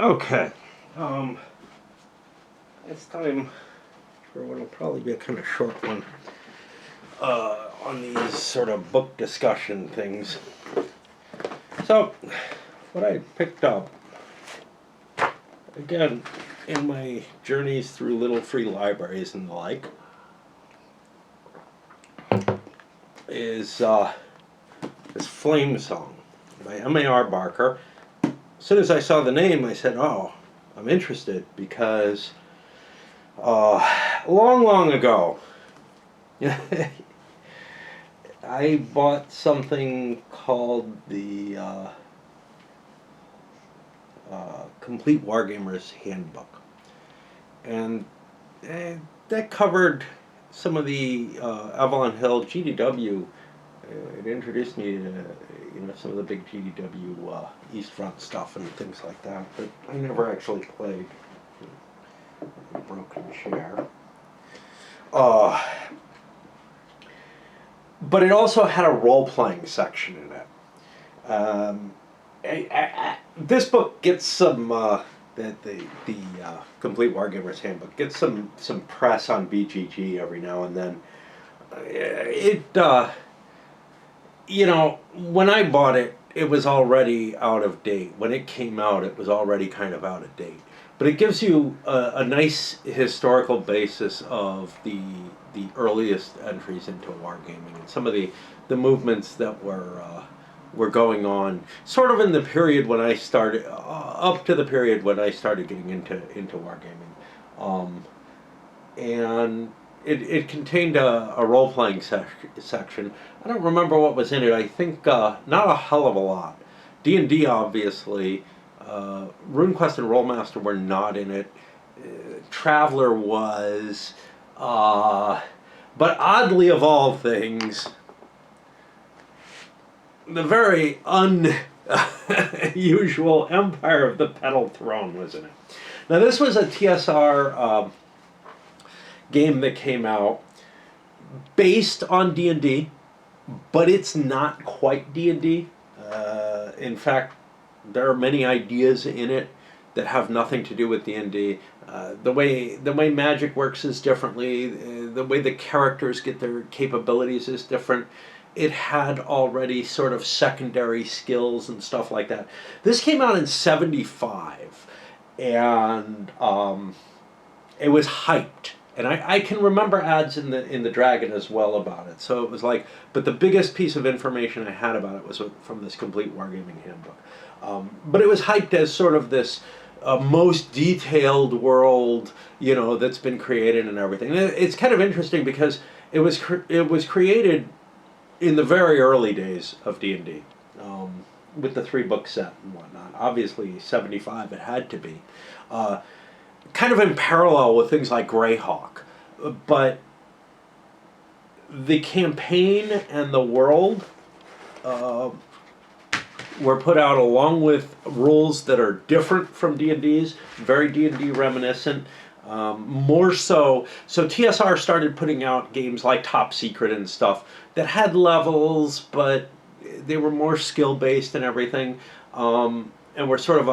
Okay. It's time for what will probably be a kind of short one on these sort of book discussion things. So, what I picked up, again, in my journeys through little free libraries and the like, is this Flamesong by M.A.R. Barker. As soon as I saw the name, I said, oh, I'm interested, because long ago, I bought something called the Complete Wargamer's Handbook. And that covered some of the Avalon Hill GDW. It introduced me to some of the big GDW East Front stuff and things like that, but I never actually played Broken Chair. But it also had a role-playing section in it. This book gets some the Complete Wargamer's Handbook gets some press on BGG every now and then. When I bought it, it was already out of date. When it came out, it was already kind of out of date. But it gives you a nice historical basis of the earliest entries into wargaming and some of the movements that were going on, sort of in the period when I started, up to the period when I started getting into wargaming, and it contained a role-playing section. I don't remember what was in it. I think not a hell of a lot. D&D, obviously. RuneQuest and Rolemaster were not in it. Traveler was. But oddly of all things, the very unusual Empire of the Petal Throne was in it. Now this was a TSR game that came out based on D&D, but it's not quite D&D. In fact, there are many ideas in it that have nothing to do with D&D. The way magic works is differently. The way the characters get their capabilities is different. It had already sort of secondary skills and stuff like that. This came out in '75, and it was hyped. And I can remember ads in the Dragon as well about it. So it was like, but the biggest piece of information I had about it was from this Complete Wargaming Handbook. But it was hyped as sort of this most detailed world, that's been created and everything. And it's kind of interesting because it was created in the very early days of D&D, with the 3-book set and whatnot. Obviously, '75 it had to be. Kind of in parallel with things like Greyhawk, but the campaign and the world were put out along with rules that are different from D&D's, very D&D reminiscent. More so TSR started putting out games like Top Secret and stuff that had levels, but they were more skill-based and everything, and were sort of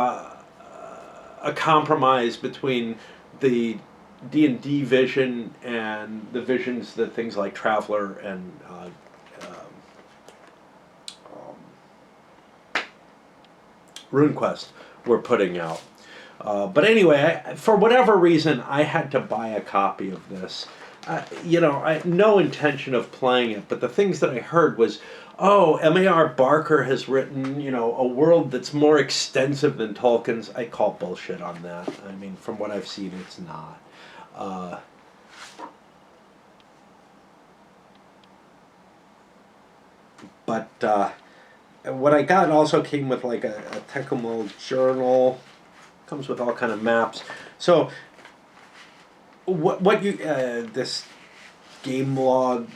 a compromise between the D&D vision and the visions that things like Traveler and RuneQuest were putting out. But anyway, for whatever reason, I had to buy a copy of this. I had no intention of playing it, but the things that I heard was, oh, M.A.R. Barker has written, a world that's more extensive than Tolkien's. I call bullshit on that. I mean, from what I've seen, it's not. But what I got also came with like a Tecumseh journal. Comes with all kind of maps. So what you this game log,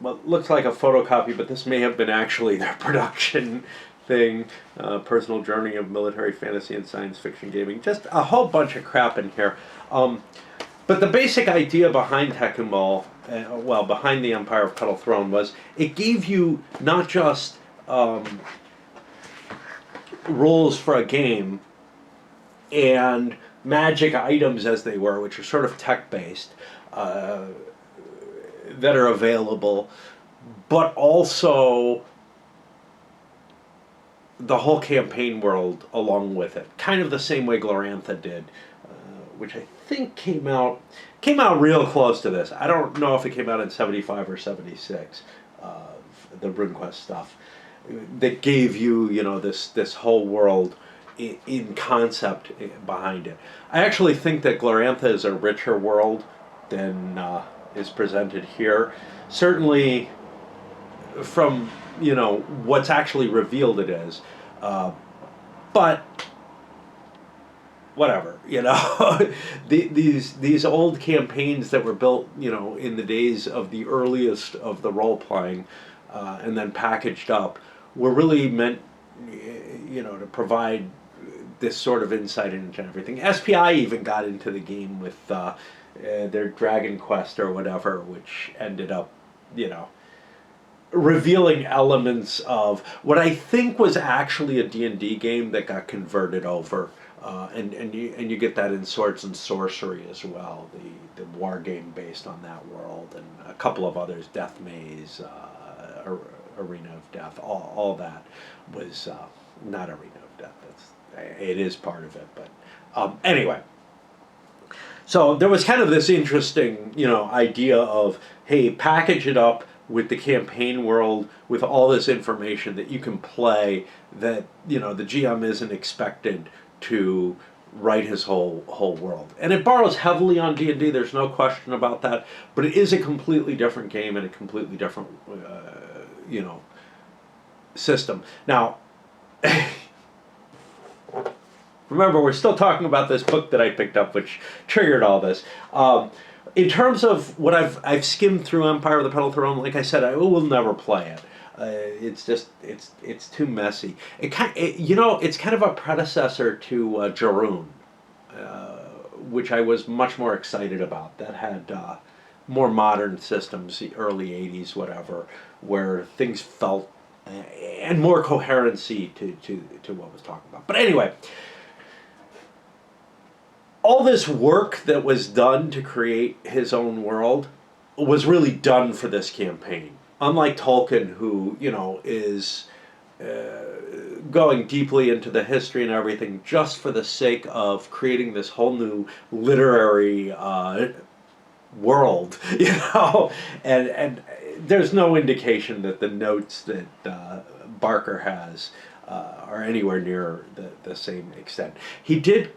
well, looks like a photocopy, but this may have been actually their production thing. Personal journey of military fantasy and science fiction gaming. Just a whole bunch of crap in here. But the basic idea behind Tecumseh, behind the Empire of Petal Throne, was it gave you not just rules for a game, and magic items as they were, which are sort of tech-based, that are available, but also the whole campaign world along with it, kind of the same way Glorantha did, which I think came out real close to this. I don't know if it came out in 75 or 76, the RuneQuest stuff, that gave you, this whole world in concept behind it. I actually think that Glorantha is a richer world than is presented here. Certainly from, what's actually revealed it is. But whatever, these old campaigns that were built, in the days of the earliest of the role playing, and then packaged up, were really meant, to provide this sort of insight into everything. SPI even got into the game with their Dragon Quest or whatever, which ended up, revealing elements of what I think was actually a D&D game that got converted over. And you get that in Swords and Sorcery as well, the war game based on that world, and a couple of others, Death Maze, Arena of Death, all that was not Arena of Death. It is part of it, but anyway. So there was kind of this interesting, idea of, hey, package it up with the campaign world, with all this information that you can play, that, the GM isn't expected to write his whole world. And it borrows heavily on D&D, there's no question about that, but it is a completely different game and a completely different, system. Now, remember, we're still talking about this book that I picked up, which triggered all this. In terms of what I've skimmed through Empire of the Petal Throne, like I said, I will never play it. It's just it's too messy. It's kind of a predecessor to Jarun, which I was much more excited about. That had more modern systems, the early '80s, whatever, where things felt and more coherency to what was talked about. But anyway, all this work that was done to create his own world was really done for this campaign. Unlike Tolkien, who, is going deeply into the history and everything just for the sake of creating this whole new literary world, and there's no indication that the notes that Barker has are anywhere near the same extent. He did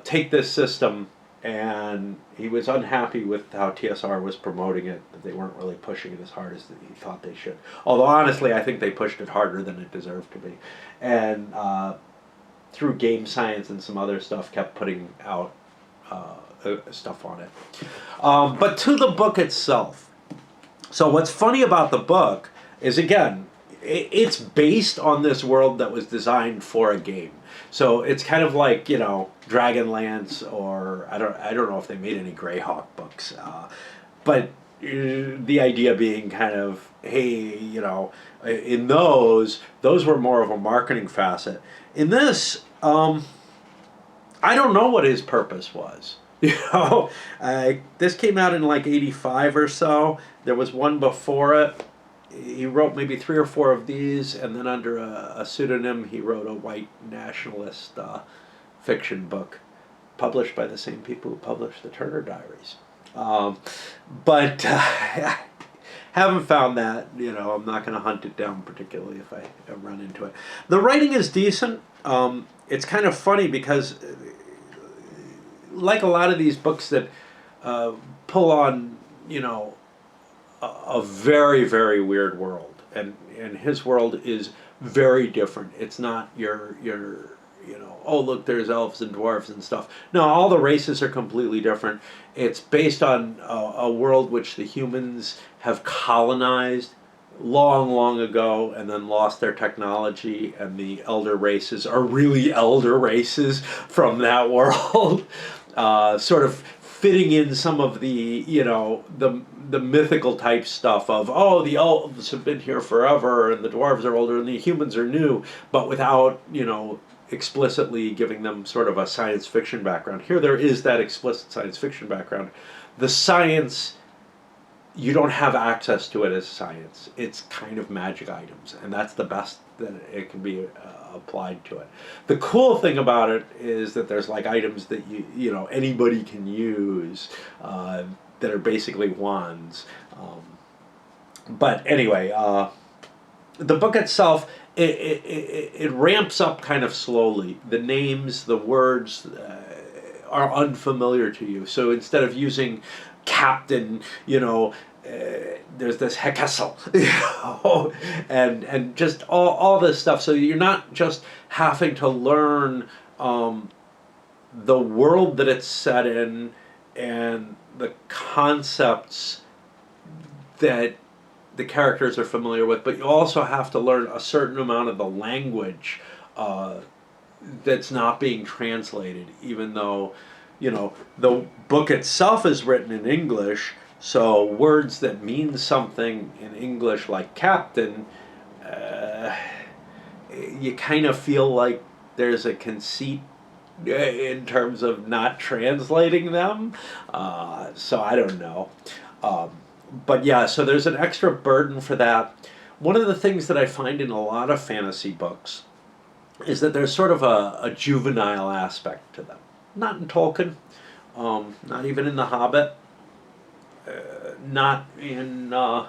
take this system, and he was unhappy with how TSR was promoting it, that they weren't really pushing it as hard as he thought they should. Although, honestly, I think they pushed it harder than it deserved to be. And through Game Science and some other stuff, kept putting out stuff on it. But to the book itself. So what's funny about the book is, again, it's based on this world that was designed for a game. So it's kind of like, Dragonlance, or I don't know if they made any Greyhawk books, but the idea being kind of, hey, in those were more of a marketing facet. In this, I don't know what his purpose was. This came out in like '85 or so. There was one before it. He wrote maybe 3 or 4 of these, and then under a pseudonym he wrote a white nationalist fiction book published by the same people who published the Turner Diaries. But haven't found that. I'm not going to hunt it down particularly if I run into it. The writing is decent. It's kind of funny because, like a lot of these books that pull on, a very, very weird world, and his world is very different. It's not your oh, look, there's elves and dwarves and stuff. No, all the races are completely different. It's based on a world which the humans have colonized long, long ago, and then lost their technology, and the elder races are really elder races from that world, sort of fitting in some of the, the mythical type stuff of, oh, the elves have been here forever, and the dwarves are older, and the humans are new, but without, explicitly giving them sort of a science fiction background. Here there is that explicit science fiction background. The science, you don't have access to it as science. It's kind of magic items, and that's the best that it can be applied to it. The cool thing about it is that there's like items that you know anybody can use that are basically wands. But anyway, the book itself, it ramps up kind of slowly. The names, the words are unfamiliar to you. So instead of using captain, you know, there's this Hekessel, you know, and just all this stuff. So you're not just having to learn the world that it's set in and the concepts that the characters are familiar with, but you also have to learn a certain amount of the language that's not being translated, even though, you know, the book itself is written in English, so words that mean something in English, like captain, you kind of feel like there's a conceit in terms of not translating them. So I don't know. But yeah, so there's an extra burden for that. One of the things that I find in a lot of fantasy books is that there's sort of a juvenile aspect to them. Not in Tolkien, not even in The Hobbit, not in, I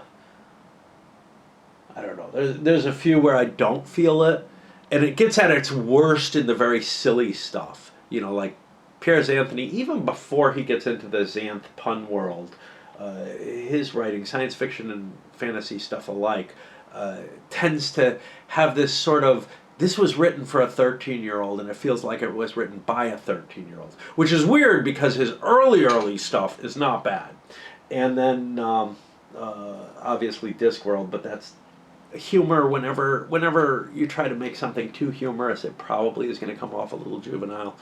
don't know, there's a few where I don't feel it, and it gets at its worst in the very silly stuff. You know, like Piers Anthony, even before he gets into the Xanth pun world, his writing, science fiction and fantasy stuff alike, tends to have this sort of, this was written for a 13-year-old and it feels like it was written by a 13-year-old, which is weird because his early stuff is not bad. And then obviously Discworld, but that's humor. Whenever you try to make something too humorous, it probably is going to come off a little juvenile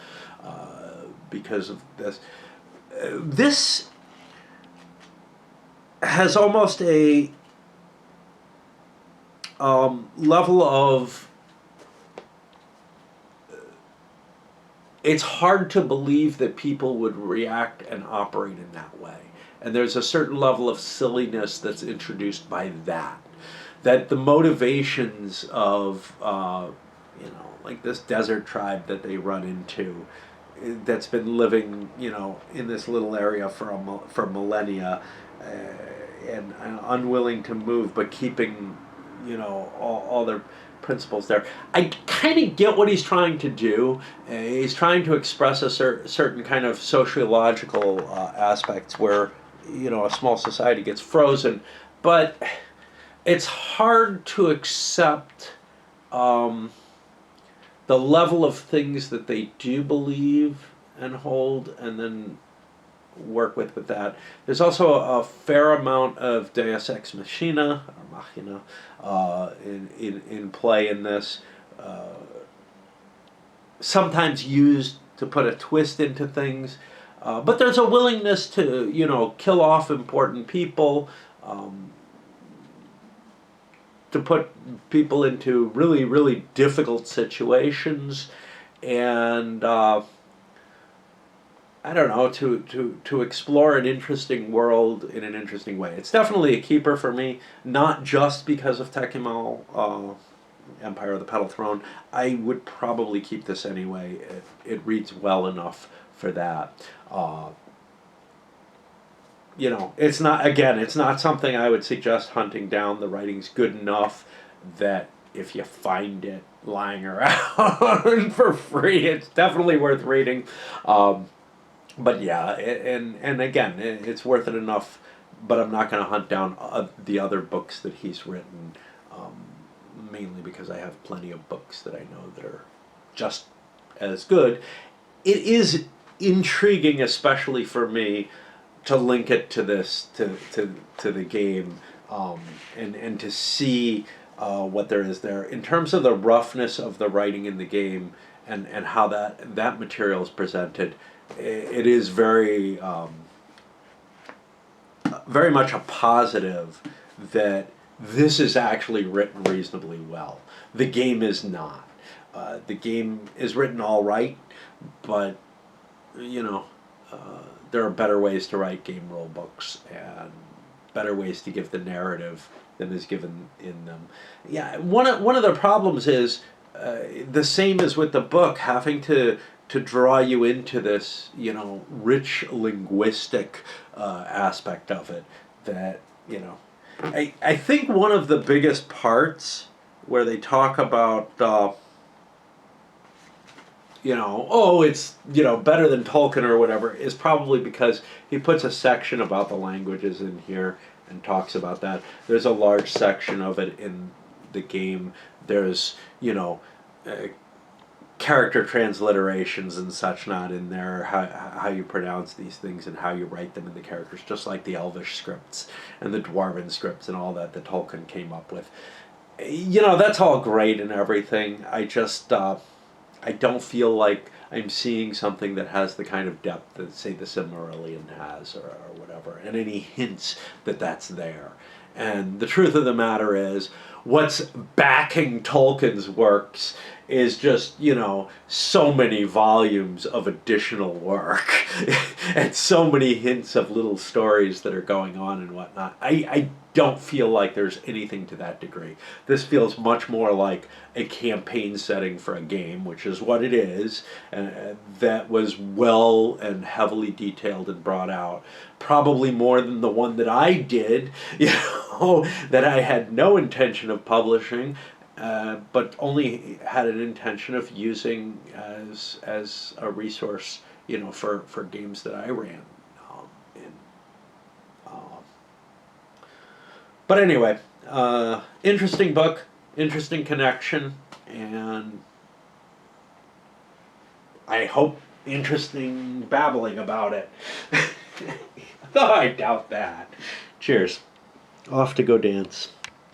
because of this. This has almost a level of, it's hard to believe that people would react and operate in that way. And there's a certain level of silliness that's introduced by that. That the motivations of, you know, like this desert tribe that they run into, that's been living, you know, in this little area for millennia, and unwilling to move, but keeping, you know, all their principles there. I kind of get what he's trying to do. He's trying to express a certain kind of sociological aspects where, you know, a small society gets frozen, but it's hard to accept the level of things that they do believe and hold, and then work with that. There's also a fair amount of Deus Ex Machina, or Machina, in play in this. Sometimes used to put a twist into things, but there's a willingness to, you know, kill off important people, to put people into really difficult situations, and I don't know, to explore an interesting world in an interesting way. It's definitely a keeper for me, not just because of Techimal, Empire of the Petal Throne. I would probably keep this anyway. It reads well enough for that. You know, it's not something I would suggest hunting down. The writing's good enough that if you find it lying around for free, it's definitely worth reading. But yeah, and again, it's worth it enough, but I'm not going to hunt down the other books that he's written, mainly because I have plenty of books that I know that are just as good. It is intriguing, especially for me, to link it to this, to the game, and to see what there is there. In terms of the roughness of the writing in the game and how that material is presented, it is very much a positive that this is actually written reasonably well. The game is not. the game is written all right, but you know, there are better ways to write game rule books and better ways to give the narrative than is given in them. Yeah, one of the problems is the same as with the book, having to draw you into this, rich linguistic aspect of it. That I think one of the biggest parts where they talk about. Oh, it's, better than Tolkien or whatever, is probably because he puts a section about the languages in here and talks about that. There's a large section of it in the game. There's, character transliterations and such not in there, how you pronounce these things and how you write them in the characters, just like the Elvish scripts and the Dwarven scripts and all that Tolkien came up with. That's all great and everything. I just, I don't feel like I'm seeing something that has the kind of depth that, say, the Silmarillion has, or whatever, and any hints that that's there. And the truth of the matter is, what's backing Tolkien's works is just, so many volumes of additional work and so many hints of little stories that are going on and whatnot. I don't feel like there's anything to that degree. This feels much more like a campaign setting for a game, which is what it is, that was well and heavily detailed and brought out. Probably more than the one that I did, that I had no intention of publishing, but only had an intention of using as a resource, for games that I ran. But anyway, interesting book, interesting connection, and I hope interesting babbling about it. Though I doubt that. Cheers. Off to go dance.